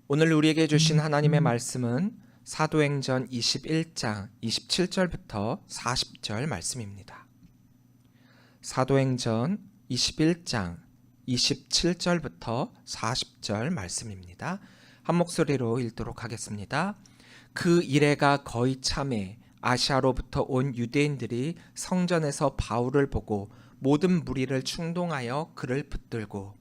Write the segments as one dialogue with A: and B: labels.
A: 오늘 우리에게 주신 하나님의 말씀은 사도행전 21장 27절부터 40절 말씀입니다. 사도행전 21장 27절부터 40절 말씀입니다. 한 목소리로 읽도록 하겠습니다. 그 이래가 거의 참에 아시아로부터 온 유대인들이 성전에서 바울을 보고 모든 무리를 충동하여 그를 붙들고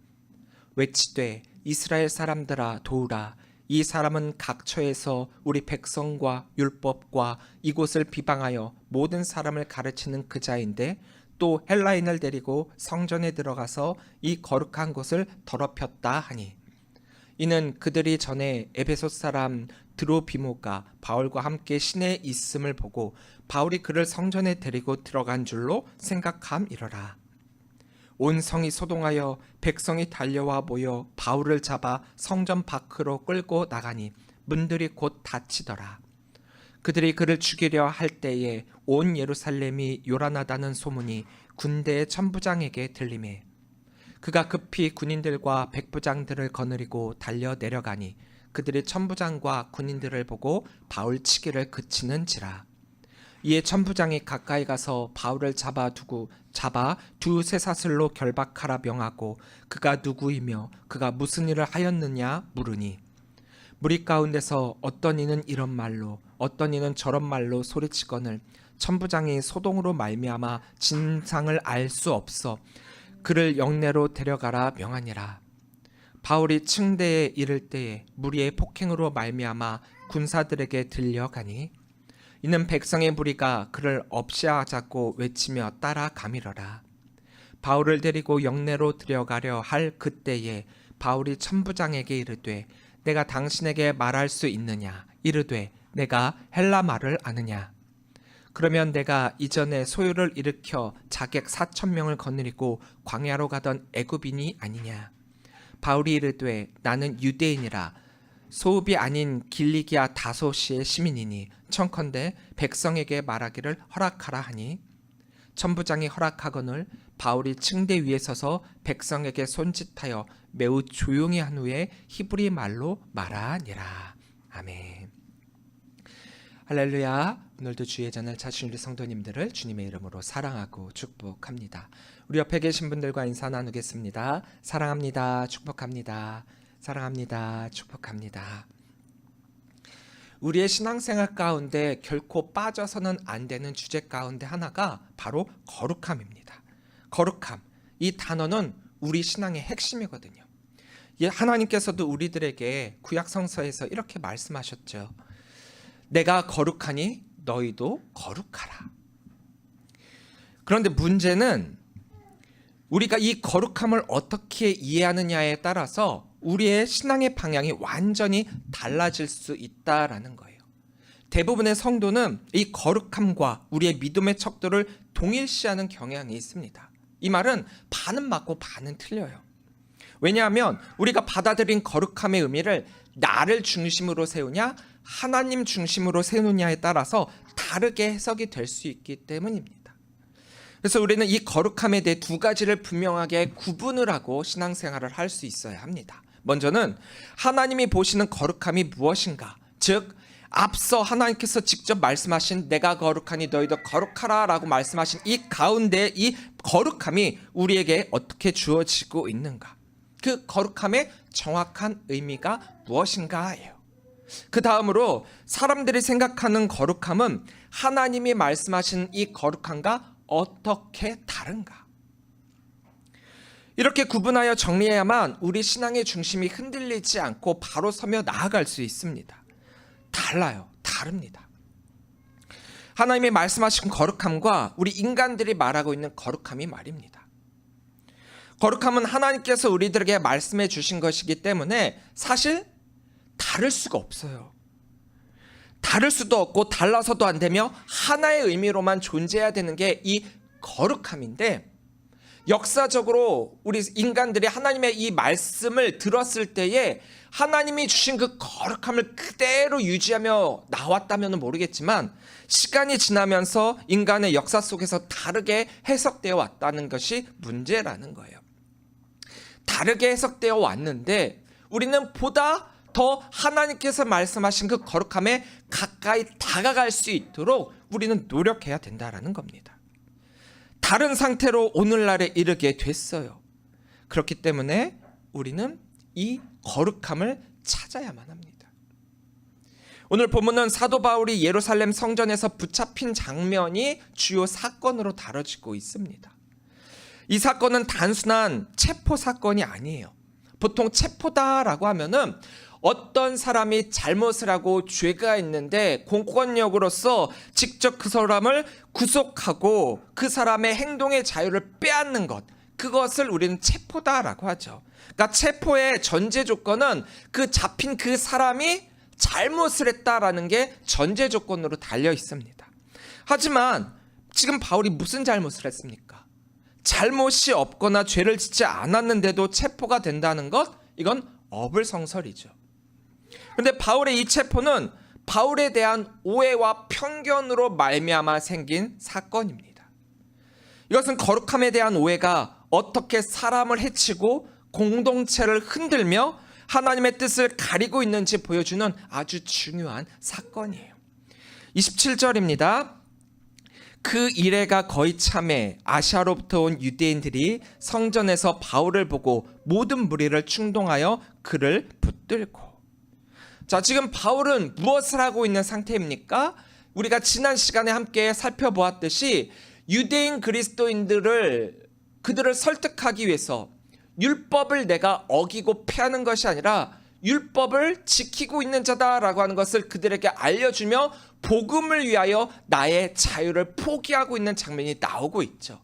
A: 외치되 이스라엘 사람들아 도우라. 이 사람은 각처에서 우리 백성과 율법과 이곳을 비방하여 모든 사람을 가르치는 그 자인데 또 헬라인을 데리고 성전에 들어가서 이 거룩한 곳을 더럽혔다 하니, 이는 그들이 전에 에베소 사람 드로비모가 바울과 함께 시내에 있음을 보고 바울이 그를 성전에 데리고 들어간 줄로 생각함이러라. 온 성이 소동하여 백성이 달려와 모여 바울을 잡아 성전 밖으로 끌고 나가니 문들이 곧 닫히더라. 그들이 그를 죽이려 할 때에 온 예루살렘이 요란하다는 소문이 군대의 천부장에게 들리매 그가 급히 군인들과 백부장들을 거느리고 달려 내려가니 그들이 천부장과 군인들을 보고 바울 치기를 그치는지라. 이에 천부장이 가까이 가서 바울을 잡아 두세 사슬로 결박하라 명하고 그가 누구이며 그가 무슨 일을 하였느냐 물으니, 무리 가운데서 어떤 이는 이런 말로 어떤 이는 저런 말로 소리치거늘 천부장이 소동으로 말미암아 진상을 알 수 없어 그를 영내로 데려가라 명하니라. 바울이 층대에 이를 때에 무리의 폭행으로 말미암아 군사들에게 들려가니 이는 백성의 무리가 그를 없애하자고 외치며 따라가미러라. 바울을 데리고 영내로 들여가려 할 그때에 바울이 천부장에게 이르되 내가 당신에게 말할 수 있느냐? 이르되 내가 헬라 말을 아느냐? 그러면 내가 이전에 소요를 일으켜 자객 4,000명을 거느리고 광야로 가던 애굽인이 아니냐? 바울이 이르되 나는 유대인이라 소읍이 아닌 길리기아 다소시의 시민이니 청컨대 백성에게 말하기를 허락하라 하니, 천부장이 허락하거늘 바울이 층대 위에 서서 백성에게 손짓하여 매우 조용히 한 후에 히브리 말로 말하니라. 아멘. 할렐루야. 오늘도 주의 잔을 차신 우리 성도님들을 주님의 이름으로 사랑하고 축복합니다. 우리 옆에 계신 분들과 인사 나누겠습니다. 사랑합니다. 축복합니다. 사랑합니다. 축복합니다. 우리의 신앙생활 가운데 결코 빠져서는 안 되는 주제 가운데 하나가 바로 거룩함입니다. 거룩함, 이 단어는 우리 신앙의 핵심이거든요. 하나님께서도 우리들에게 구약성서에서 이렇게 말씀하셨죠. 내가 거룩하니 너희도 거룩하라. 그런데 문제는 우리가 이 거룩함을 어떻게 이해하느냐에 따라서 우리의 신앙의 방향이 완전히 달라질 수 있다라는 거예요. 대부분의 성도는 이 거룩함과 우리의 믿음의 척도를 동일시하는 경향이 있습니다. 이 말은 반은 맞고 반은 틀려요. 왜냐하면 우리가 받아들인 거룩함의 의미를 나를 중심으로 세우냐 하나님 중심으로 세우느냐에 따라서 다르게 해석이 될 수 있기 때문입니다. 그래서 우리는 이 거룩함에 대해 두 가지를 분명하게 구분을 하고 신앙생활을 할 수 있어야 합니다. 먼저는 하나님이 보시는 거룩함이 무엇인가, 즉 앞서 하나님께서 직접 말씀하신 내가 거룩하니 너희도 거룩하라 라고 말씀하신 이 가운데 이 거룩함이 우리에게 어떻게 주어지고 있는가, 그 거룩함의 정확한 의미가 무엇인가예요. 그 다음으로 사람들이 생각하는 거룩함은 하나님이 말씀하신 이 거룩함과 어떻게 다른가, 이렇게 구분하여 정리해야만 우리 신앙의 중심이 흔들리지 않고 바로 서며 나아갈 수 있습니다. 달라요. 다릅니다. 하나님이 말씀하신 거룩함과 우리 인간들이 말하고 있는 거룩함이 말입니다. 거룩함은 하나님께서 우리들에게 말씀해 주신 것이기 때문에 사실 다를 수가 없어요. 다를 수도 없고 달라서도 안 되며 하나의 의미로만 존재해야 되는 게 이 거룩함인데, 역사적으로 우리 인간들이 하나님의 이 말씀을 들었을 때에 하나님이 주신 그 거룩함을 그대로 유지하며 나왔다면 모르겠지만 시간이 지나면서 인간의 역사 속에서 다르게 해석되어 왔다는 것이 문제라는 거예요. 다르게 해석되어 왔는데 우리는 보다 더 하나님께서 말씀하신 그 거룩함에 가까이 다가갈 수 있도록 우리는 노력해야 된다라는 겁니다. 다른 상태로 오늘날에 이르게 됐어요. 그렇기 때문에 우리는 이 거룩함을 찾아야만 합니다. 오늘 본문은 사도 바울이 예루살렘 성전에서 붙잡힌 장면이 주요 사건으로 다뤄지고 있습니다. 이 사건은 단순한 체포 사건이 아니에요. 보통 체포다라고 하면은 어떤 사람이 잘못을 하고 죄가 있는데 공권력으로서 직접 그 사람을 구속하고 그 사람의 행동의 자유를 빼앗는 것, 그것을 우리는 체포다라고 하죠. 그러니까 체포의 전제 조건은 그 잡힌 그 사람이 잘못을 했다라는 게 전제 조건으로 달려 있습니다. 하지만 지금 바울이 무슨 잘못을 했습니까? 잘못이 없거나 죄를 짓지 않았는데도 체포가 된다는 것, 이건 어불성설이죠. 그런데 바울의 이 체포는 바울에 대한 오해와 편견으로 말미암아 생긴 사건입니다. 이것은 거룩함에 대한 오해가 어떻게 사람을 해치고 공동체를 흔들며 하나님의 뜻을 가리고 있는지 보여주는 아주 중요한 사건이에요. 27절입니다. 그 이래가 거의 참에 아시아로부터 온 유대인들이 성전에서 바울을 보고 모든 무리를 충동하여 그를 붙들고. 자, 지금 바울은 무엇을 하고 있는 상태입니까? 우리가 지난 시간에 함께 살펴보았듯이 유대인 그들을 설득하기 위해서 율법을 내가 어기고 패하는 것이 아니라 율법을 지키고 있는 자다라고 하는 것을 그들에게 알려주며 복음을 위하여 나의 자유를 포기하고 있는 장면이 나오고 있죠.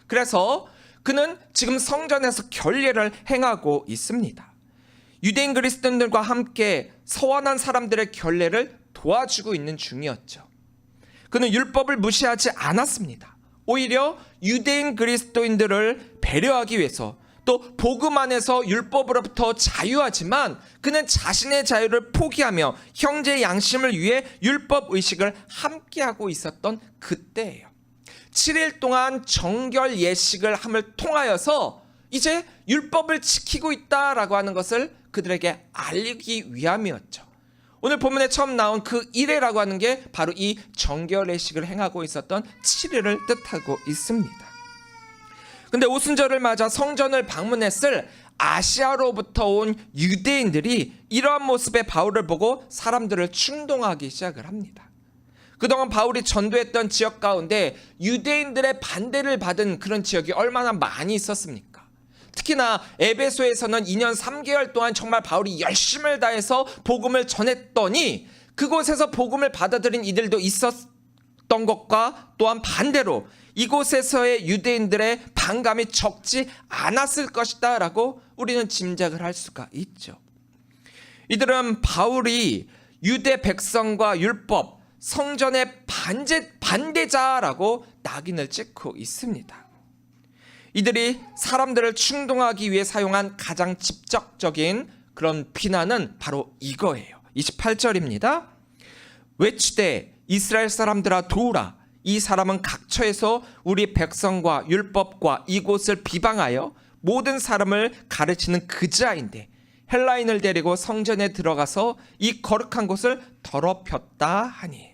A: 그래서 그는 지금 성전에서 결례를 행하고 있습니다. 유대인 그리스도인들과 함께 서원한 사람들의 결례를 도와주고 있는 중이었죠. 그는 율법을 무시하지 않았습니다. 오히려 유대인 그리스도인들을 배려하기 위해서 또 복음 안에서 율법으로부터 자유하지만 그는 자신의 자유를 포기하며 형제의 양심을 위해 율법 의식을 함께하고 있었던 그때예요. 7일 동안 정결 예식을 함을 통하여서 이제 율법을 지키고 있다라고 하는 것을 그들에게 알리기 위함이었죠. 오늘 본문에 처음 나온 그 이래라고 하는 게 바로 이 정결 예식을 행하고 있었던 7일을 뜻하고 있습니다. 근데 오순절을 맞아 성전을 방문했을 아시아로부터 온 유대인들이 이러한 모습의 바울을 보고 사람들을 충동하기 시작을 합니다. 그동안 바울이 전도했던 지역 가운데 유대인들의 반대를 받은 그런 지역이 얼마나 많이 있었습니까? 특히나 에베소에서는 2년 3개월 동안 정말 바울이 열심을 다해서 복음을 전했더니 그곳에서 복음을 받아들인 이들도 있었던 것과 또한 반대로 이곳에서의 유대인들의 반감이 적지 않았을 것이다 라고 우리는 짐작을 할 수가 있죠. 이들은 바울이 유대 백성과 율법, 성전의 반대자라고 낙인을 찍고 있습니다. 이들이 사람들을 충동하기 위해 사용한 가장 직접적인 그런 비난은 바로 이거예요. 28절입니다. 외치되 이스라엘 사람들아 도우라. 이 사람은 각처에서 우리 백성과 율법과 이곳을 비방하여 모든 사람을 가르치는 그 자인데 헬라인을 데리고 성전에 들어가서 이 거룩한 곳을 더럽혔다 하니.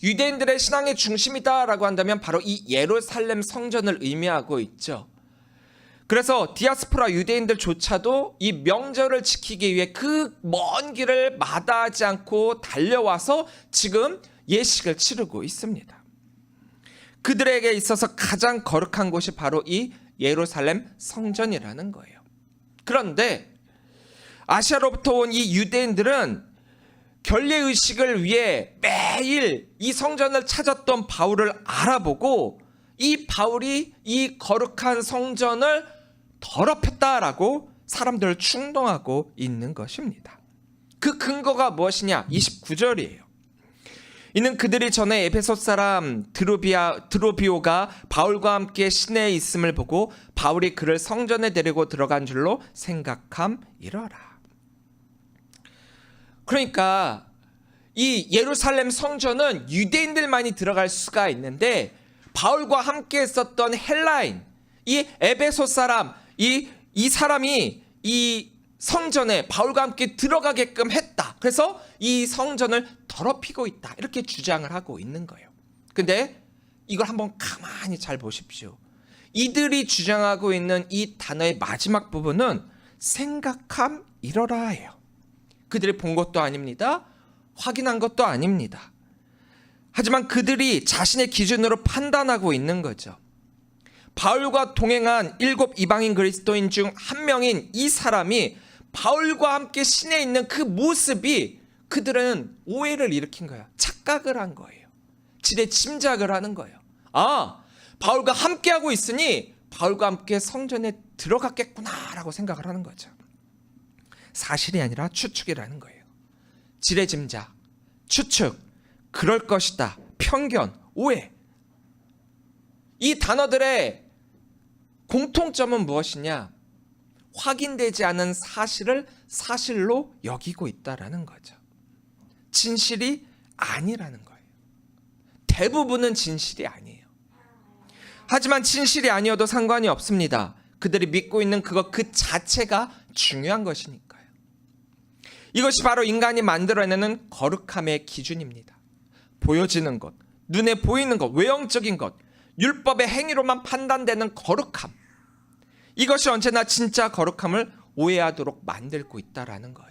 A: 유대인들의 신앙의 중심이다라고 한다면 바로 이 예루살렘 성전을 의미하고 있죠. 그래서 디아스포라 유대인들조차도 이 명절을 지키기 위해 그 먼 길을 마다하지 않고 달려와서 지금 예식을 치르고 있습니다. 그들에게 있어서 가장 거룩한 곳이 바로 이 예루살렘 성전이라는 거예요. 그런데 아시아로부터 온 이 유대인들은 결례의식을 위해 매일 이 성전을 찾았던 바울을 알아보고 이 바울이 이 거룩한 성전을 더럽혔다라고 사람들을 충동하고 있는 것입니다. 그 근거가 무엇이냐? 29절이에요. 이는 그들이 전에 에베소 사람 드로비오가 바울과 함께 시내에 있음을 보고 바울이 그를 성전에 데리고 들어간 줄로 생각함이러라. 그러니까 이 예루살렘 성전은 유대인들만이 들어갈 수가 있는데 바울과 함께 있었던 헬라인, 이 에베소 사람, 이 사람이 이 성전에 바울과 함께 들어가게끔 했다. 그래서 이 성전을 더럽히고 있다. 이렇게 주장을 하고 있는 거예요. 근데 이걸 한번 가만히 잘 보십시오. 이들이 주장하고 있는 이 단어의 마지막 부분은 생각함 이러라예요. 그들이 본 것도 아닙니다. 확인한 것도 아닙니다. 하지만 그들이 자신의 기준으로 판단하고 있는 거죠. 바울과 동행한 7 이방인 그리스도인 중 한 명인 이 사람이 바울과 함께 시내에 있는 그 모습이 그들은 오해를 일으킨 거야. 착각을 한 거예요. 지레 짐작을 하는 거예요. 아, 바울과 함께하고 있으니 바울과 함께 성전에 들어갔겠구나라고 생각을 하는 거죠. 사실이 아니라 추측이라는 거예요. 지레 짐작, 추측, 그럴 것이다, 편견, 오해. 이 단어들의 공통점은 무엇이냐? 확인되지 않은 사실을 사실로 여기고 있다라는 거죠. 진실이 아니라는 거예요. 대부분은 진실이 아니에요. 하지만 진실이 아니어도 상관이 없습니다. 그들이 믿고 있는 그것 그 자체가 중요한 것이니까요. 이것이 바로 인간이 만들어내는 거룩함의 기준입니다. 보여지는 것, 눈에 보이는 것, 외형적인 것, 율법의 행위로만 판단되는 거룩함. 이것이 언제나 진짜 거룩함을 오해하도록 만들고 있다라는 거예요.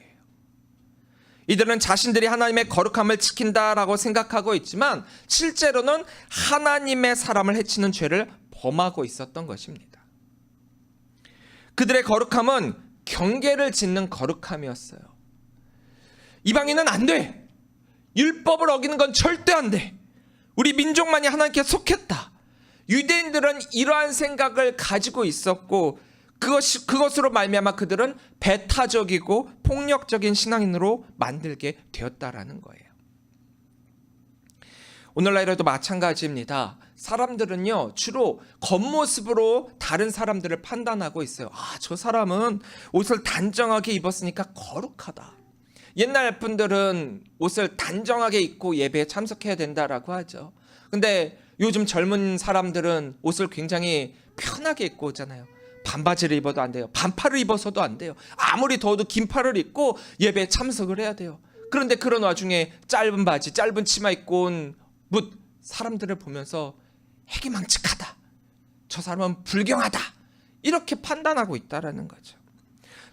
A: 이들은 자신들이 하나님의 거룩함을 지킨다라고 생각하고 있지만 실제로는 하나님의 사람을 해치는 죄를 범하고 있었던 것입니다. 그들의 거룩함은 경계를 짓는 거룩함이었어요. 이방인은 안 돼. 율법을 어기는 건 절대 안 돼. 우리 민족만이 하나님께 속했다. 유대인들은 이러한 생각을 가지고 있었고 그것으로 말미암아 그들은 배타적이고 폭력적인 신앙인으로 만들게 되었다라는 거예요. 오늘날에도 마찬가지입니다. 사람들은요 주로 겉모습으로 다른 사람들을 판단하고 있어요. 아, 저 사람은 옷을 단정하게 입었으니까 거룩하다. 옛날 분들은 옷을 단정하게 입고 예배에 참석해야 된다라고 하죠. 근데 요즘 젊은 사람들은 옷을 굉장히 편하게 입고 오잖아요. 반바지를 입어도 안 돼요. 반팔을 입어서도 안 돼요. 아무리 더워도 긴팔을 입고 예배에 참석을 해야 돼요. 그런데 그런 와중에 짧은 바지, 짧은 치마 입고 온 사람들을 보면서 해기망측하다. 저 사람은 불경하다. 이렇게 판단하고 있다라는 거죠.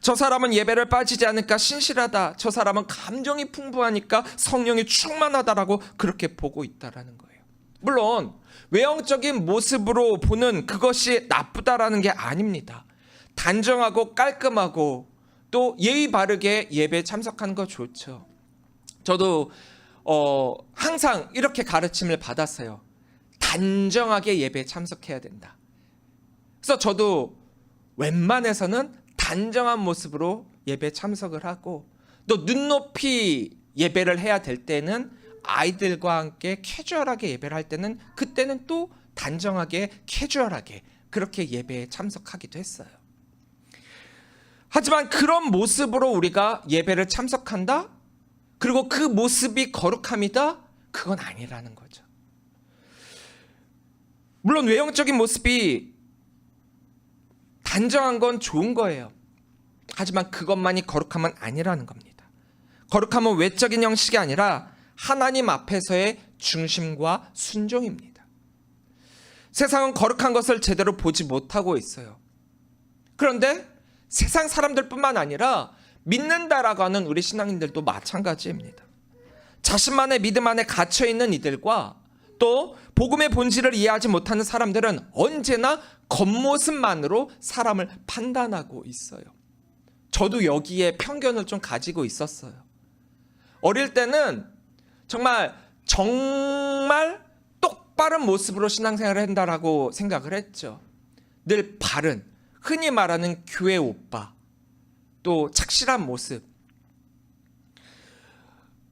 A: 저 사람은 예배를 빠지지 않을까 신실하다. 저 사람은 감정이 풍부하니까 성령이 충만하다라고 그렇게 보고 있다라는 거예요. 물론 외형적인 모습으로 보는 그것이 나쁘다라는 게 아닙니다. 단정하고 깔끔하고 또 예의 바르게 예배에 참석하는 거 좋죠. 저도 항상 이렇게 가르침을 받았어요. 단정하게 예배에 참석해야 된다. 그래서 저도 웬만해서는 단정한 모습으로 예배에 참석을 하고 또 눈높이 예배를 해야 될 때는 아이들과 함께 캐주얼하게 예배를 할 때는 그때는 또 단정하게 캐주얼하게 그렇게 예배에 참석하기도 했어요. 하지만 그런 모습으로 우리가 예배를 참석한다? 그리고 그 모습이 거룩함이다? 그건 아니라는 거죠. 물론 외형적인 모습이 단정한 건 좋은 거예요. 하지만 그것만이 거룩함은 아니라는 겁니다. 거룩함은 외적인 형식이 아니라 하나님 앞에서의 중심과 순종입니다. 세상은 거룩한 것을 제대로 보지 못하고 있어요. 그런데 세상 사람들뿐만 아니라 믿는다라고 하는 우리 신앙인들도 마찬가지입니다. 자신만의 믿음 안에 갇혀있는 이들과 또 복음의 본질을 이해하지 못하는 사람들은 언제나 겉모습만으로 사람을 판단하고 있어요. 저도 여기에 편견을 좀 가지고 있었어요. 어릴 때는 정말 똑바른 모습으로 신앙생활을 한다라고 생각을 했죠. 늘 바른, 흔히 말하는 교회 오빠, 또 착실한 모습,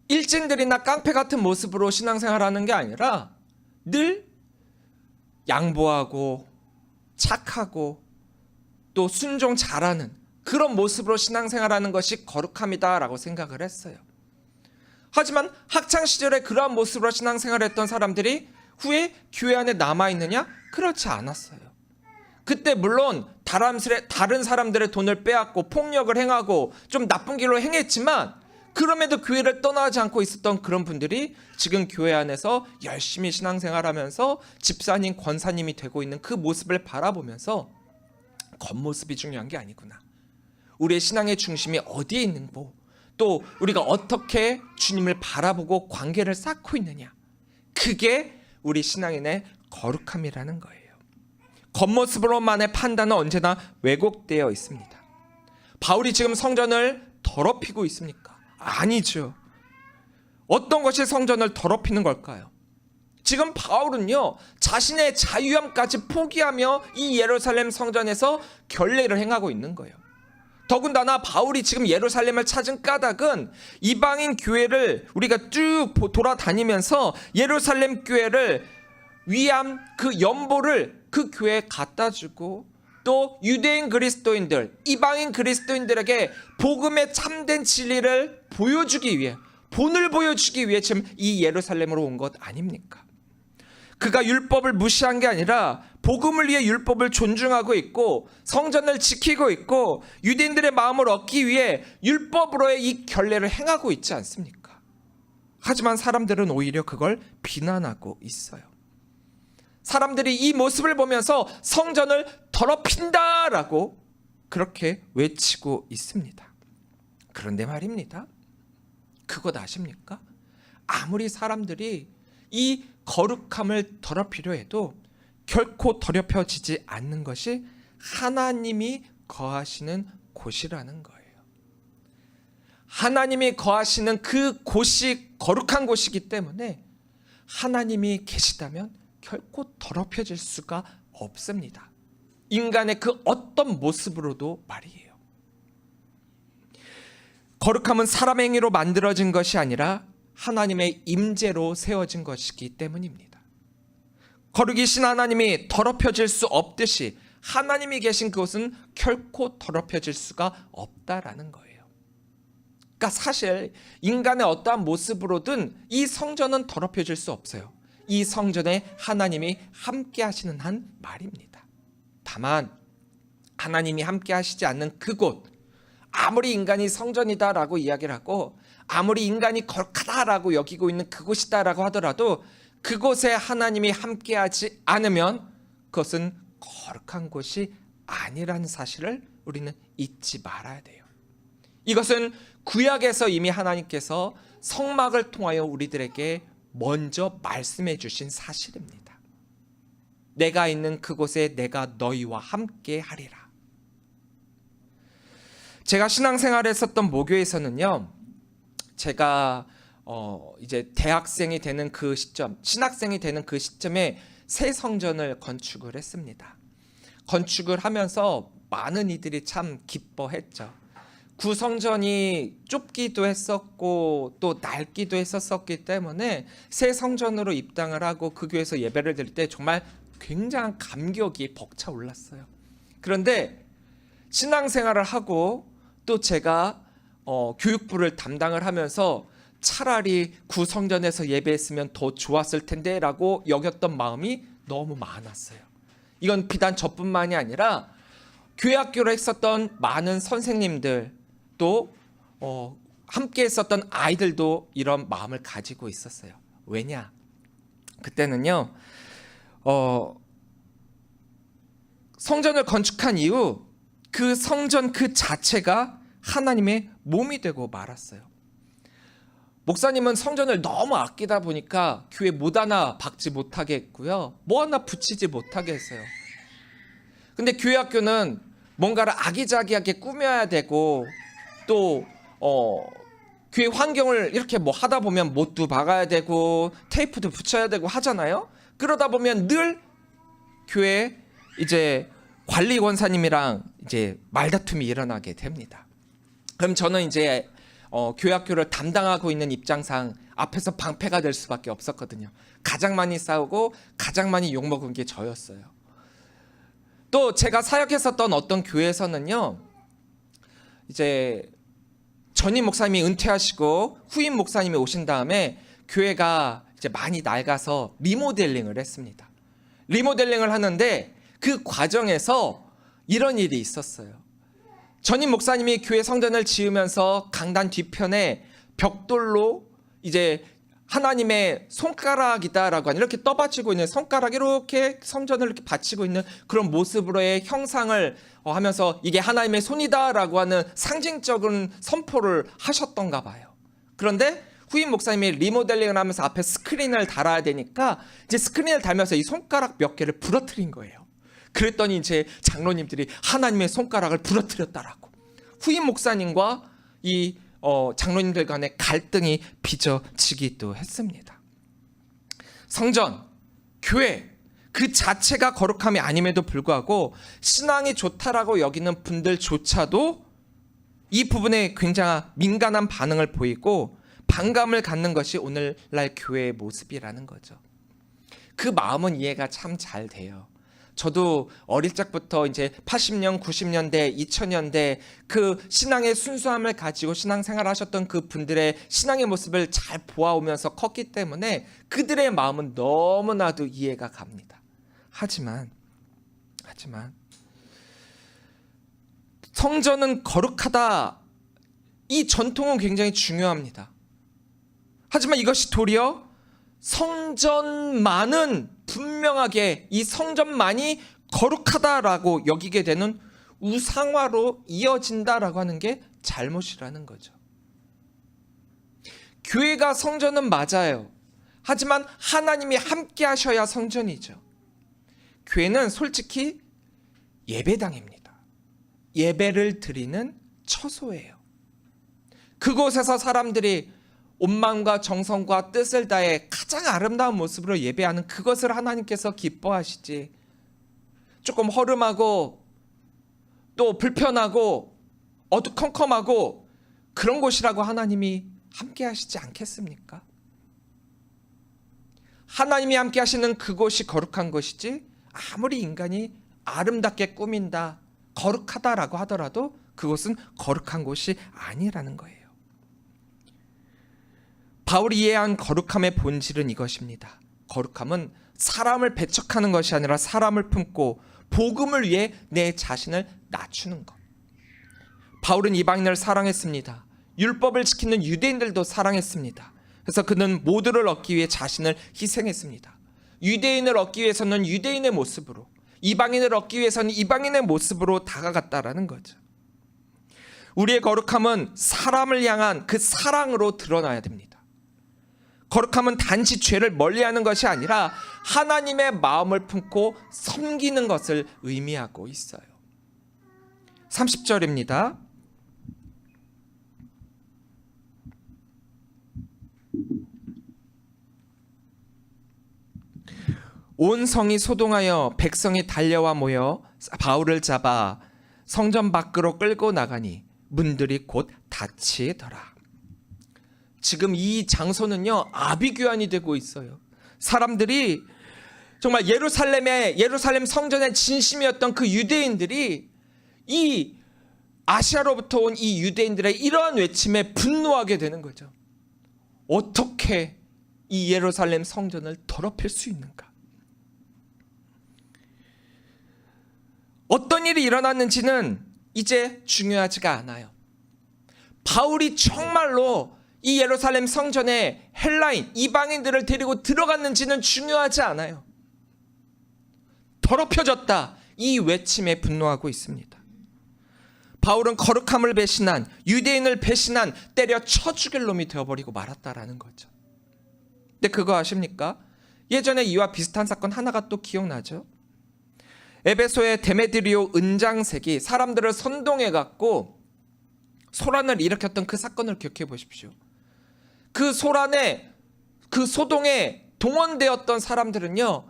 A: 일진들이나 깡패 같은 모습으로 신앙생활하는 게 아니라 늘 양보하고 착하고 또 순종 잘하는 그런 모습으로 신앙생활하는 것이 거룩함이다라고 생각을 했어요. 하지만 학창시절에 그러한 모습으로 신앙생활을 했던 사람들이 후에 교회 안에 남아있느냐? 그렇지 않았어요. 그때 물론 다른 사람들의 돈을 빼앗고 폭력을 행하고 좀 나쁜 길로 행했지만 그럼에도 교회를 떠나지 않고 있었던 그런 분들이 지금 교회 안에서 열심히 신앙생활하면서 집사님, 권사님이 되고 있는 그 모습을 바라보면서 겉모습이 중요한 게 아니구나. 우리의 신앙의 중심이 어디에 있는고, 또 우리가 어떻게 주님을 바라보고 관계를 쌓고 있느냐. 그게 우리 신앙인의 거룩함이라는 거예요. 겉모습으로만의 판단은 언제나 왜곡되어 있습니다. 바울이 지금 성전을 더럽히고 있습니까? 아니죠. 어떤 것이 성전을 더럽히는 걸까요? 지금 바울은요, 자신의 자유함까지 포기하며 이 예루살렘 성전에서 결례를 행하고 있는 거예요. 더군다나 바울이 지금 예루살렘을 찾은 까닭은 이방인 교회를 우리가 쭉 돌아다니면서 예루살렘 교회를 위한 그 연보를 그 교회에 갖다 주고, 또 유대인 그리스도인들, 이방인 그리스도인들에게 복음의 참된 진리를 보여주기 위해, 본을 보여주기 위해 지금 이 예루살렘으로 온 것 아닙니까? 그가 율법을 무시한 게 아니라 복음을 위해 율법을 존중하고 있고 성전을 지키고 있고 유대인들의 마음을 얻기 위해 율법으로의 이 결례를 행하고 있지 않습니까? 하지만 사람들은 오히려 그걸 비난하고 있어요. 사람들이 이 모습을 보면서 성전을 더럽힌다라고 그렇게 외치고 있습니다. 그런데 말입니다. 그것 아십니까? 아무리 사람들이 이 거룩함을 더럽히려 해도 결코 더럽혀지지 않는 것이 하나님이 거하시는 곳이라는 거예요. 하나님이 거하시는 그 곳이 거룩한 곳이기 때문에 하나님이 계시다면 결코 더럽혀질 수가 없습니다. 인간의 그 어떤 모습으로도 말이에요. 거룩함은 사람의 행위로 만들어진 것이 아니라 하나님의 임재로 세워진 것이기 때문입니다. 거룩이신 하나님이 더럽혀질 수 없듯이 하나님이 계신 그곳은 결코 더럽혀질 수가 없다라는 거예요. 그러니까 사실 인간의 어떠한 모습으로든 이 성전은 더럽혀질 수 없어요. 이 성전에 하나님이 함께 하시는 한 말입니다. 다만 하나님이 함께 하시지 않는 그곳, 아무리 인간이 성전이다라고 이야기를 하고 아무리 인간이 거룩하다라고 여기고 있는 그곳이다라고 하더라도 그곳에 하나님이 함께하지 않으면 그것은 거룩한 곳이 아니라는 사실을 우리는 잊지 말아야 돼요. 이것은 구약에서 이미 하나님께서 성막을 통하여 우리들에게 먼저 말씀해 주신 사실입니다. 내가 있는 그곳에 내가 너희와 함께 하리라. 제가 신앙생활을 했었던 모교에서는요, 제가 이제 대학생이 되는 그 시점, 신학생이 되는 그 시점에 새 성전을 건축을 했습니다. 건축을 하면서 많은 이들이 참 기뻐했죠. 구성전이 좁기도 했었고 또 낡기도 했었기 때문에 새 성전으로 입당을 하고 그 교회에서 예배를 드릴 때 정말 굉장한 감격이 벅차올랐어요. 그런데 신앙생활을 하고 또 제가 교육부를 담당을 하면서 차라리 구성전에서 예배했으면 더 좋았을 텐데 라고 여겼던 마음이 너무 많았어요. 이건 비단 저뿐만이 아니라 교회 학교를 했었던 많은 선생님들, 또 함께 했었던 아이들도 이런 마음을 가지고 있었어요. 왜냐? 그때는요, 성전을 건축한 이후 그 성전 그 자체가 하나님의 몸이 되고 말았어요. 목사님은 성전을 너무 아끼다 보니까 교회 못 하나 박지 못하게 했고요, 뭐 하나 붙이지 못하게 했어요. 근데 교회 학교는 뭔가를 아기자기하게 꾸며야 되고 또 교회 환경을 이렇게 뭐 하다 보면 못도 박아야 되고 테이프도 붙여야 되고 하잖아요. 그러다 보면 늘 교회 이제 관리 권사님이랑 이제 말다툼이 일어나게 됩니다. 그럼 저는 이제 교회 학교를 담당하고 있는 입장상 앞에서 방패가 될 수밖에 없었거든요. 가장 많이 싸우고 가장 많이 욕먹은 게 저였어요. 또 제가 사역했었던 어떤 교회에서는요, 이제 전임 목사님이 은퇴하시고 후임 목사님이 오신 다음에 교회가 이제 많이 낡아서 리모델링을 했습니다. 리모델링을 하는데 그 과정에서 이런 일이 있었어요. 전임 목사님이 교회 성전을 지으면서 강단 뒤편에 벽돌로 이제 하나님의 손가락이다라고 하는, 이렇게 떠받치고 있는 손가락, 이렇게 성전을 이렇게 받치고 있는 그런 모습으로의 형상을 하면서 이게 하나님의 손이다라고 하는 상징적인 선포를 하셨던가 봐요. 그런데 후임 목사님이 리모델링을 하면서 앞에 스크린을 달아야 되니까 이제 스크린을 달면서 이 손가락 몇 개를 부러뜨린 거예요. 그랬더니 이제 장로님들이 하나님의 손가락을 부러뜨렸다라고 후임 목사님과 이 장로님들 간의 갈등이 빚어지기도 했습니다. 성전, 교회 그 자체가 거룩함이 아님에도 불구하고 신앙이 좋다라고 여기는 분들조차도 이 부분에 굉장히 민감한 반응을 보이고 반감을 갖는 것이 오늘날 교회의 모습이라는 거죠. 그 마음은 이해가 참 잘 돼요. 저도 어릴 적부터 이제 80년, 90년대, 2000년대 그 신앙의 순수함을 가지고 신앙생활을 하셨던 그 분들의 신앙의 모습을 잘 보아오면서 컸기 때문에 그들의 마음은 너무나도 이해가 갑니다. 하지만 성전은 거룩하다, 이 전통은 굉장히 중요합니다. 하지만 이것이 도리어 성전만은 분명하게 이 성전만이 거룩하다라고 여기게 되는 우상화로 이어진다라고 하는 게 잘못이라는 거죠. 교회가 성전은 맞아요. 하지만 하나님이 함께 하셔야 성전이죠. 교회는 솔직히 예배당입니다. 예배를 드리는 처소예요. 그곳에서 사람들이 온 마음과 정성과 뜻을 다해 가장 아름다운 모습으로 예배하는 그것을 하나님께서 기뻐하시지, 조금 허름하고 또 불편하고 어두컴컴하고 그런 곳이라고 하나님이 함께 하시지 않겠습니까? 하나님이 함께 하시는 그곳이 거룩한 것이지, 아무리 인간이 아름답게 꾸민다, 거룩하다라고 하더라도 그곳은 거룩한 곳이 아니라는 거예요. 바울이 이해한 거룩함의 본질은 이것입니다. 거룩함은 사람을 배척하는 것이 아니라 사람을 품고 복음을 위해 내 자신을 낮추는 것. 바울은 이방인을 사랑했습니다. 율법을 지키는 유대인들도 사랑했습니다. 그래서 그는 모두를 얻기 위해 자신을 희생했습니다. 유대인을 얻기 위해서는 유대인의 모습으로, 이방인을 얻기 위해서는 이방인의 모습으로 다가갔다라는 거죠. 우리의 거룩함은 사람을 향한 그 사랑으로 드러나야 됩니다. 거룩함은 단지 죄를 멀리하는 것이 아니라 하나님의 마음을 품고 섬기는 것을 의미하고 있어요. 30절입니다. 온 성이 소동하여 백성이 달려와 모여 바울을 잡아 성전 밖으로 끌고 나가니 문들이 곧 닫히더라. 지금 이 장소는요, 아비규환이 되고 있어요. 사람들이 정말 예루살렘 성전의 진심이었던 그 유대인들이 이 아시아로부터 온 이 유대인들의 이러한 외침에 분노하게 되는 거죠. 어떻게 이 예루살렘 성전을 더럽힐 수 있는가? 어떤 일이 일어났는지는 이제 중요하지가 않아요. 바울이 정말로 이 예루살렘 성전에 헬라인, 이방인들을 데리고 들어갔는지는 중요하지 않아요. 더럽혀졌다, 이 외침에 분노하고 있습니다. 바울은 거룩함을 배신한, 유대인을 배신한, 때려 쳐 죽일 놈이 되어버리고 말았다라는 거죠. 근데 그거 아십니까? 예전에 이와 비슷한 사건 하나가 또 기억나죠? 에베소의 데메드리오 은장색이 사람들을 선동해갖고 소란을 일으켰던 그 사건을 기억해 보십시오. 그 소란에, 그 소동에 동원되었던 사람들은요,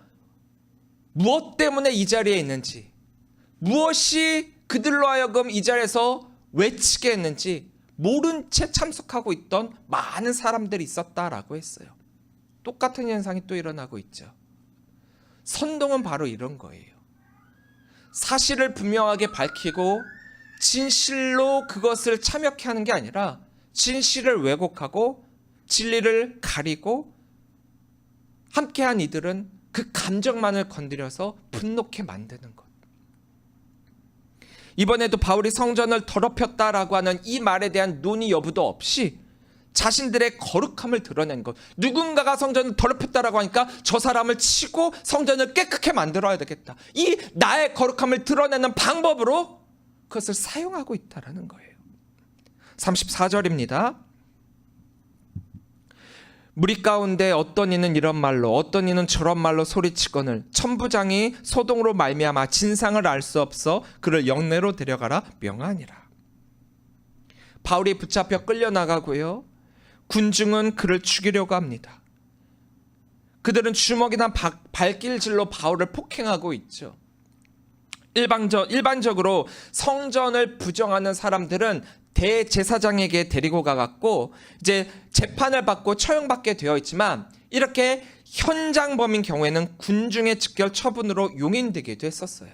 A: 무엇 때문에 이 자리에 있는지, 무엇이 그들로 하여금 이 자리에서 외치게 했는지 모른 채 참석하고 있던 많은 사람들이 있었다라고 했어요. 똑같은 현상이 또 일어나고 있죠. 선동은 바로 이런 거예요. 사실을 분명하게 밝히고 진실로 그것을 참여케 하는 게 아니라 진실을 왜곡하고 진리를 가리고, 함께한 이들은 그 감정만을 건드려서 분노케 만드는 것. 이번에도 바울이 성전을 더럽혔다라고 하는 이 말에 대한 논의 여부도 없이 자신들의 거룩함을 드러낸 것. 누군가가 성전을 더럽혔다라고 하니까 저 사람을 치고 성전을 깨끗하게 만들어야 되겠다. 이 나의 거룩함을 드러내는 방법으로 그것을 사용하고 있다라는 거예요. 34절입니다. 무리 가운데 어떤 이는 이런 말로 어떤 이는 저런 말로 소리치거늘 천부장이 소동으로 말미암아 진상을 알 수 없어 그를 영내로 데려가라 명하니라. 바울이 붙잡혀 끌려나가고요. 군중은 그를 죽이려고 합니다. 그들은 주먹이나 발길질로 바울을 폭행하고 있죠. 일반적으로 성전을 부정하는 사람들은 대제사장에게 데리고 가갖고 이제 재판을 받고 처형받게 되어 있지만 이렇게 현장범인 경우에는 군중의 즉결 처분으로 용인되기도 했었어요.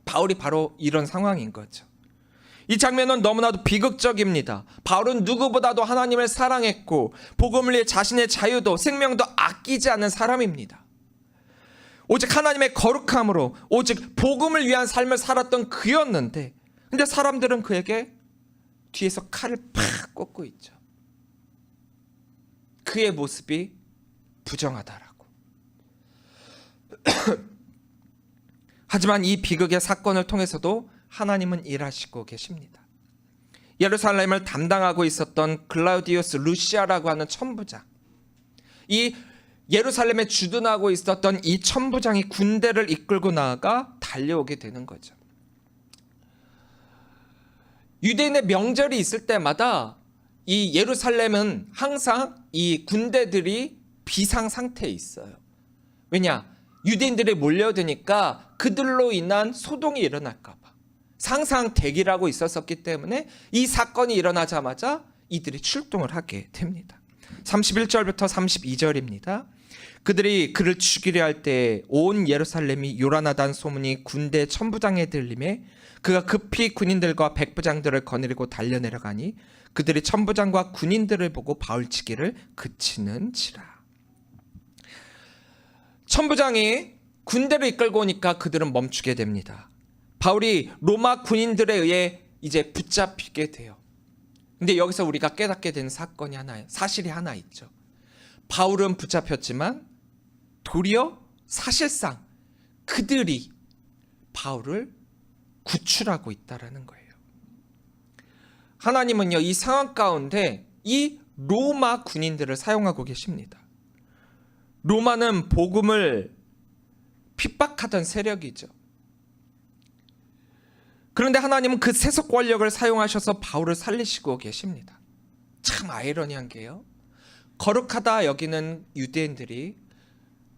A: 바울이 바로 이런 상황인 거죠. 이 장면은 너무나도 비극적입니다. 바울은 누구보다도 하나님을 사랑했고 복음을 위해 자신의 자유도 생명도 아끼지 않는 사람입니다. 오직 하나님의 거룩함으로 오직 복음을 위한 삶을 살았던 그였는데 근데 사람들은 그에게 뒤에서 칼을 팍 꽂고 있죠. 그의 모습이 부정하다라고. 하지만 이 비극의 사건을 통해서도 하나님은 일하시고 계십니다. 예루살렘을 담당하고 있었던 글라우디우스 루시아라고 하는 천부장, 이 예루살렘에 주둔하고 있었던 이 천부장이 군대를 이끌고 나아가 달려오게 되는 거죠. 유대인의 명절이 있을 때마다 이 예루살렘은 항상 이 군대들이 비상 상태에 있어요. 왜냐? 유대인들이 몰려드니까 그들로 인한 소동이 일어날까 봐 항상 대기를 하고 있었기 때문에 이 사건이 일어나자마자 이들이 출동을 하게 됩니다. 31절부터 32절입니다. 그들이 그를 죽이려 할 때 온 예루살렘이 요란하다는 소문이 군대 천부장에 들림에 그가 급히 군인들과 백부장들을 거느리고 달려내려가니 그들이 천부장과 군인들을 보고 바울치기를 그치는지라. 천부장이 군대를 이끌고 오니까 그들은 멈추게 됩니다. 바울이 로마 군인들에 의해 이제 붙잡히게 돼요. 근데 여기서 우리가 깨닫게 되는 사실이 하나 있죠. 바울은 붙잡혔지만 도리어 사실상 그들이 바울을 구출하고 있다라는 거예요. 하나님은요, 이 상황 가운데 이 로마 군인들을 사용하고 계십니다. 로마는 복음을 핍박하던 세력이죠. 그런데 하나님은 그 세속 권력을 사용하셔서 바울을 살리시고 계십니다. 참 아이러니한 게요. 거룩하다 여기는 유대인들이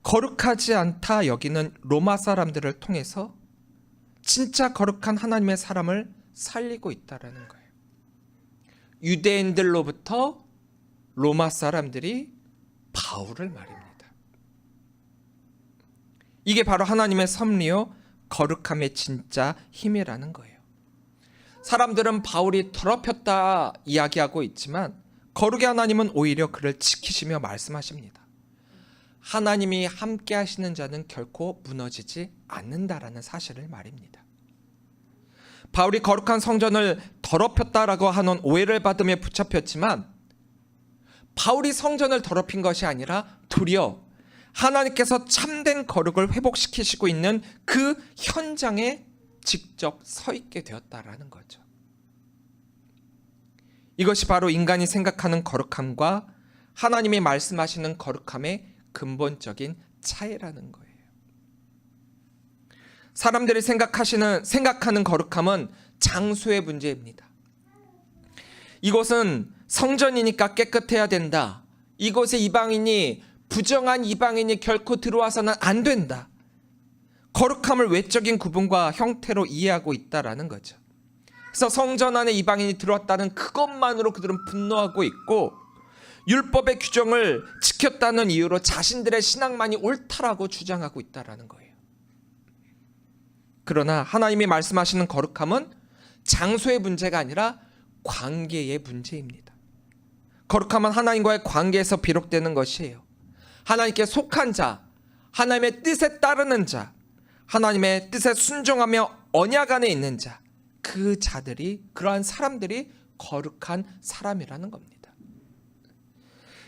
A: 거룩하지 않다 여기는 로마 사람들을 통해서 진짜 거룩한 하나님의 사람을 살리고 있다라는 거예요. 유대인들로부터 로마 사람들이 바울을 말입니다. 이게 바로 하나님의 섭리요 거룩함의 진짜 힘이라는 거예요. 사람들은 바울이 더럽혔다 이야기하고 있지만 거룩의 하나님은 오히려 그를 지키시며 말씀하십니다. 하나님이 함께 하시는 자는 결코 무너지지 않는다라는 사실을 말입니다. 바울이 거룩한 성전을 더럽혔다라고 하는 오해를 받으며 붙잡혔지만 바울이 성전을 더럽힌 것이 아니라 도리어 하나님께서 참된 거룩을 회복시키시고 있는 그 현장에 직접 서 있게 되었다라는 거죠. 이것이 바로 인간이 생각하는 거룩함과 하나님이 말씀하시는 거룩함의 근본적인 차이라는 거예요. 사람들이 생각하는 거룩함은 장소의 문제입니다. 이곳은 성전이니까 깨끗해야 된다. 이곳에 이방인이 부정한 이방인이 결코 들어와서는 안 된다. 거룩함을 외적인 구분과 형태로 이해하고 있다라는 거죠. 그래서 성전 안에 이방인이 들어왔다는 그것만으로 그들은 분노하고 있고 율법의 규정을 지켰다는 이유로 자신들의 신앙만이 옳다라고 주장하고 있다라는 거예요. 그러나 하나님이 말씀하시는 거룩함은 장소의 문제가 아니라 관계의 문제입니다. 거룩함은 하나님과의 관계에서 비롯되는 것이에요. 하나님께 속한 자, 하나님의 뜻에 따르는 자, 하나님의 뜻에 순종하며 언약 안에 있는 자, 그 자들이, 그러한 사람들이 거룩한 사람이라는 겁니다.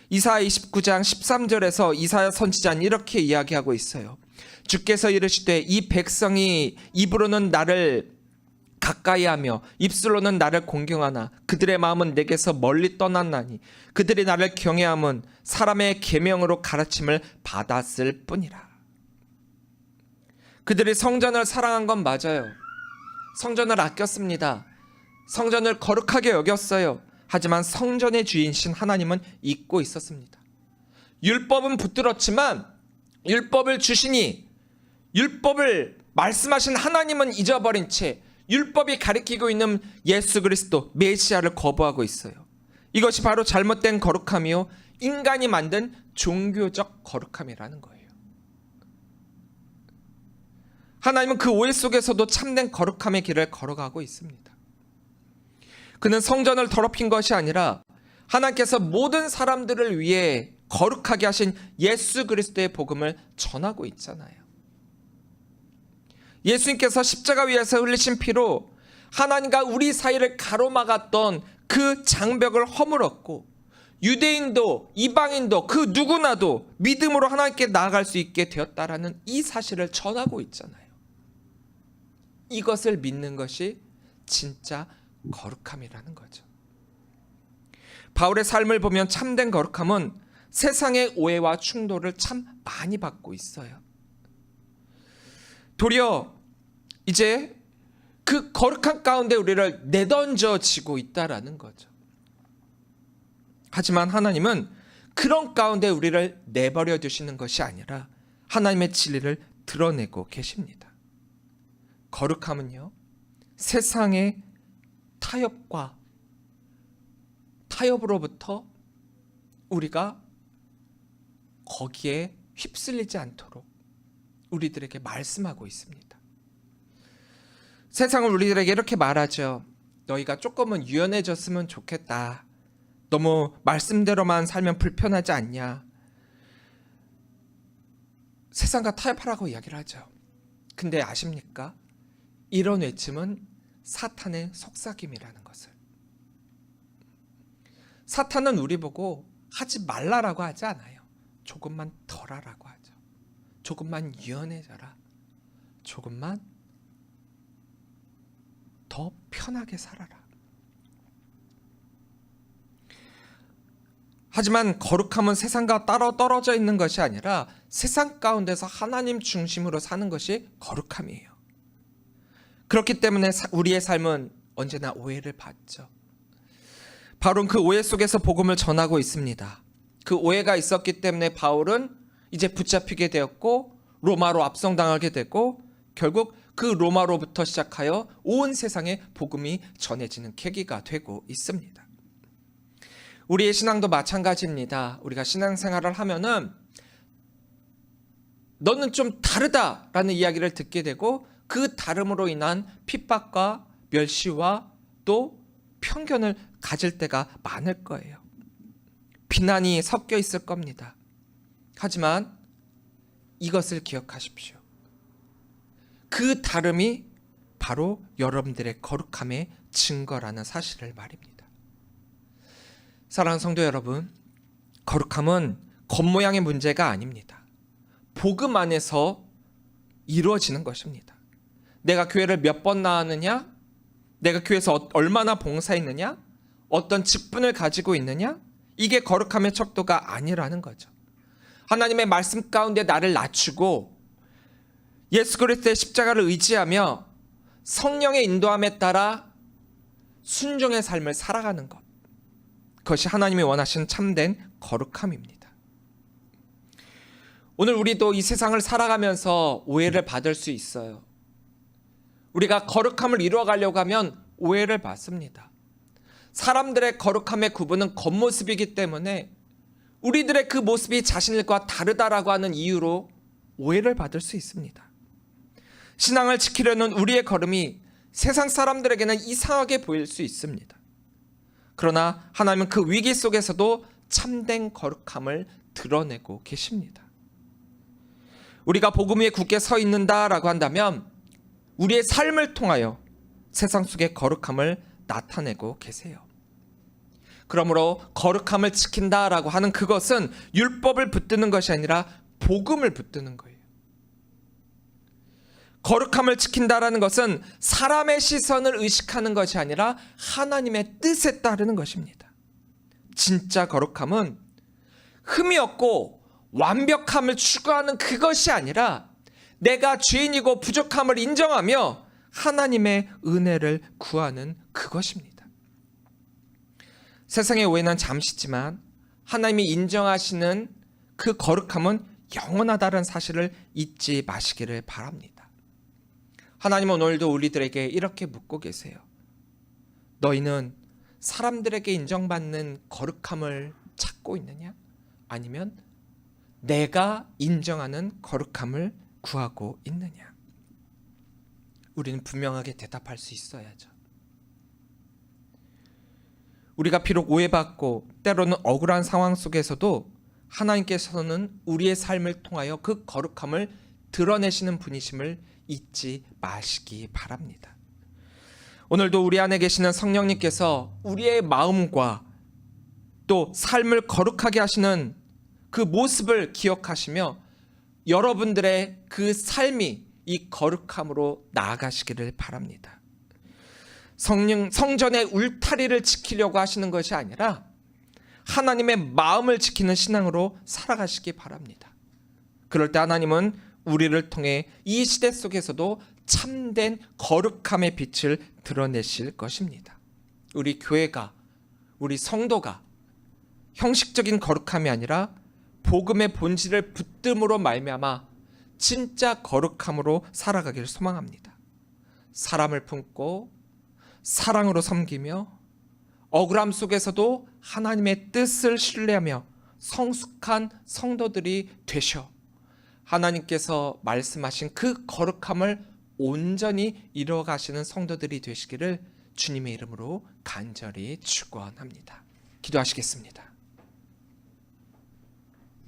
A: 이사야 29장 13절에서 이사야 선지자는 이렇게 이야기하고 있어요. 주께서 이르시되 이 백성이 입으로는 나를 가까이하며 입술로는 나를 공경하나 그들의 마음은 내게서 멀리 떠났나니 그들이 나를 경외함은 사람의 계명으로 가르침을 받았을 뿐이라. 그들이 성전을 사랑한 건 맞아요. 성전을 아꼈습니다. 성전을 거룩하게 여겼어요. 하지만 성전의 주인이신 하나님은 잊고 있었습니다. 율법은 붙들었지만 율법을 주시니 율법을 말씀하신 하나님은 잊어버린 채 율법이 가리키고 있는 예수 그리스도 메시아를 거부하고 있어요. 이것이 바로 잘못된 거룩함이요, 인간이 만든 종교적 거룩함이라는 거예요. 하나님은 그 오해 속에서도 참된 거룩함의 길을 걸어가고 있습니다. 그는 성전을 더럽힌 것이 아니라 하나님께서 모든 사람들을 위해 거룩하게 하신 예수 그리스도의 복음을 전하고 있잖아요. 예수님께서 십자가 위에서 흘리신 피로 하나님과 우리 사이를 가로막았던 그 장벽을 허물었고, 유대인도 이방인도 그 누구나도 믿음으로 하나님께 나아갈 수 있게 되었다라는 이 사실을 전하고 있잖아요. 이것을 믿는 것이 진짜 거룩함이라는 거죠. 바울의 삶을 보면 참된 거룩함은 세상의 오해와 충돌을 참 많이 받고 있어요. 도리어 이제 그 거룩한 가운데 우리를 내던져지고 있다라는 거죠. 하지만 하나님은 그런 가운데 우리를 내버려 두시는 것이 아니라 하나님의 진리를 드러내고 계십니다. 거룩함은요, 세상의 타협으로부터 우리가 거기에 휩쓸리지 않도록 우리들에게 말씀하고 있습니다. 세상은 우리들에게 이렇게 말하죠. 너희가 조금은 유연해졌으면 좋겠다. 너무 말씀대로만 살면 불편하지 않냐. 세상과 타협하라고 이야기를 하죠. 근데 아십니까? 이런 외침은 사탄의 속삭임이라는 것을. 사탄은 우리 보고 하지 말라라고 하지 않아요. 조금만 덜 하라고 하죠. 조금만 유연해져라. 조금만 더 편하게 살아라. 하지만 거룩함은 세상과 따로 떨어져 있는 것이 아니라 세상 가운데서 하나님 중심으로 사는 것이 거룩함이에요. 그렇기 때문에 우리의 삶은 언제나 오해를 받죠. 바울은 그 오해 속에서 복음을 전하고 있습니다. 그 오해가 있었기 때문에 바울은 이제 붙잡히게 되었고 로마로 압송당하게 되고 결국 그 로마로부터 시작하여 온 세상에 복음이 전해지는 계기가 되고 있습니다. 우리의 신앙도 마찬가지입니다. 우리가 신앙생활을 하면은 너는 좀 다르다라는 이야기를 듣게 되고 그 다름으로 인한 핍박과 멸시와 또 편견을 가질 때가 많을 거예요. 비난이 섞여 있을 겁니다. 하지만 이것을 기억하십시오. 그 다름이 바로 여러분들의 거룩함의 증거라는 사실을 말입니다. 사랑하는 성도 여러분, 거룩함은 겉모양의 문제가 아닙니다. 복음 안에서 이루어지는 것입니다. 내가 교회를 몇 번 나왔느냐? 내가 교회에서 얼마나 봉사했느냐? 어떤 직분을 가지고 있느냐? 이게 거룩함의 척도가 아니라는 거죠. 하나님의 말씀 가운데 나를 낮추고 예수 그리스도의 십자가를 의지하며 성령의 인도함에 따라 순종의 삶을 살아가는 것. 그것이 하나님이 원하시는 참된 거룩함입니다. 오늘 우리도 이 세상을 살아가면서 오해를 받을 수 있어요. 우리가 거룩함을 이루어가려고 하면 오해를 받습니다. 사람들의 거룩함의 구분은 겉모습이기 때문에 우리들의 그 모습이 자신과 다르다라고 하는 이유로 오해를 받을 수 있습니다. 신앙을 지키려는 우리의 걸음이 세상 사람들에게는 이상하게 보일 수 있습니다. 그러나 하나님은 그 위기 속에서도 참된 거룩함을 드러내고 계십니다. 우리가 복음 위에 굳게 서 있는다라고 한다면 우리의 삶을 통하여 세상 속의 거룩함을 나타내고 계세요. 그러므로 거룩함을 지킨다라고 하는 그것은 율법을 붙드는 것이 아니라 복음을 붙드는 거예요. 거룩함을 지킨다라는 것은 사람의 시선을 의식하는 것이 아니라 하나님의 뜻에 따르는 것입니다. 진짜 거룩함은 흠이 없고 완벽함을 추구하는 그것이 아니라 내가 죄인이고 부족함을 인정하며 하나님의 은혜를 구하는 그것입니다. 세상의 오해는 잠시지만 하나님이 인정하시는 그 거룩함은 영원하다는 사실을 잊지 마시기를 바랍니다. 하나님은 오늘도 우리들에게 이렇게 묻고 계세요. 너희는 사람들에게 인정받는 거룩함을 찾고 있느냐? 아니면 내가 인정하는 거룩함을 구하고 있느냐? 우리는 분명하게 대답할 수 있어야죠. 우리가 비록 오해받고 때로는 억울한 상황 속에서도 하나님께서는 우리의 삶을 통하여 그 거룩함을 드러내시는 분이심을 잊지 마시기 바랍니다. 오늘도 우리 안에 계시는 성령님께서 우리의 마음과 또 삶을 거룩하게 하시는 그 모습을 기억하시며 여러분들의 그 삶이 이 거룩함으로 나아가시기를 바랍니다. 성전의 울타리를 지키려고 하시는 것이 아니라 하나님의 마음을 지키는 신앙으로 살아가시기 바랍니다. 그럴 때 하나님은 우리를 통해 이 시대 속에서도 참된 거룩함의 빛을 드러내실 것입니다. 우리 교회가, 우리 성도가 형식적인 거룩함이 아니라 복음의 본질을 붙듦으로 말미암아 진짜 거룩함으로 살아가기를 소망합니다. 사람을 품고 사랑으로 섬기며 억울함 속에서도 하나님의 뜻을 신뢰하며 성숙한 성도들이 되셔 하나님께서 말씀하신 그 거룩함을 온전히 이루어가시는 성도들이 되시기를 주님의 이름으로 간절히 축원합니다. 기도하시겠습니다.